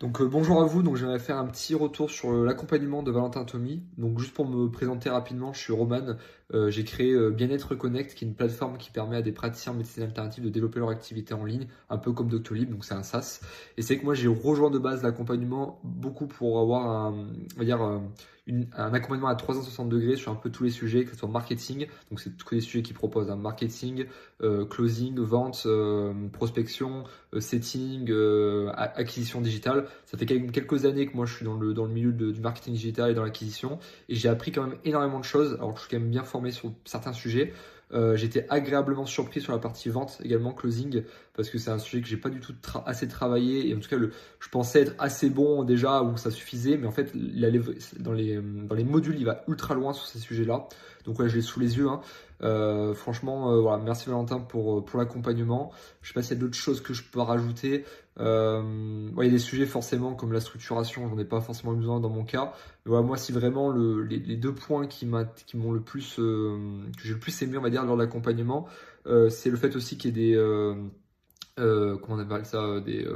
Donc bonjour à vous, donc j'aimerais faire un petit retour sur l'accompagnement de Valentin Tommy. Donc juste pour me présenter rapidement, je suis Roman. J'ai créé Bien-être Connect, qui est une plateforme qui permet à des praticiens en médecine alternative de développer leur activité en ligne, un peu comme Doctolib, donc c'est un SaaS. Et c'est que moi j'ai rejoint de base l'accompagnement beaucoup pour avoir on va dire, un accompagnement à 360 degrés sur un peu tous les sujets, que ce soit marketing, donc c'est tous les sujets qu'ils proposent, hein, marketing, closing, vente, prospection, setting, acquisition digitale. Ça fait quelques années que moi je suis dans le milieu du marketing digital et dans l'acquisition et j'ai appris quand même énormément de choses. Alors je suis quand même bien formé sur certains sujets. J'étais agréablement surpris sur la partie vente également, closing, parce que c'est un sujet que j'ai pas du tout assez travaillé et en tout cas je pensais être assez bon déjà où ça suffisait, mais en fait dans les modules il va ultra loin sur ces sujets-là. Donc ouais, je l'ai sous les yeux, hein. Franchement, voilà, merci Valentin pour l'accompagnement. Je sais pas s'il y a d'autres choses que je peux rajouter. Ouais, il y a des sujets forcément comme la structuration, j'en ai pas forcément besoin dans mon cas. Mais voilà, moi, si vraiment les deux points qui m'ont le plus, que j'ai le plus aimé, on va dire, lors de l'accompagnement, c'est le fait aussi qu'il y ait comment on appelle ça, des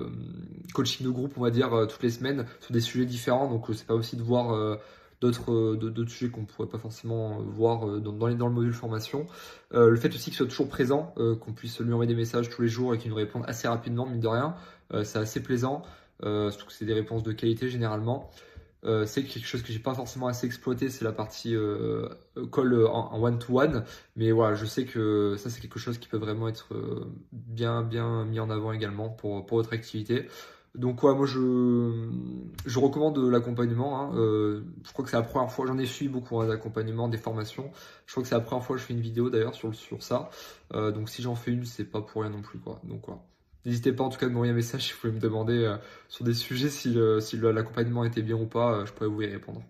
coachings de groupe, on va dire, toutes les semaines sur des sujets différents. Donc, c'est pas aussi de voir d'autres sujets qu'on pourrait pas forcément voir dans le module formation. Le fait aussi qu'il soit toujours présent, qu'on puisse lui envoyer des messages tous les jours et qu'il nous réponde assez rapidement, mine de rien, c'est assez plaisant. Surtout que c'est des réponses de qualité généralement. C'est quelque chose que j'ai pas forcément assez exploité, c'est la partie call en one-to-one. Mais voilà, je sais que ça, c'est quelque chose qui peut vraiment être bien mis en avant également pour votre activité. Donc, ouais, moi, je recommande l'accompagnement, hein. Je crois que c'est la première fois, j'en ai suivi beaucoup hein, d'accompagnement, des formations. Je crois que c'est la première fois que je fais une vidéo d'ailleurs sur ça. Donc, si j'en fais une, c'est pas pour rien non plus, quoi. Donc, voilà. N'hésitez pas en tout cas de m'envoyer un message si vous voulez me demander sur des sujets si l'accompagnement était bien ou pas, je pourrais vous y répondre.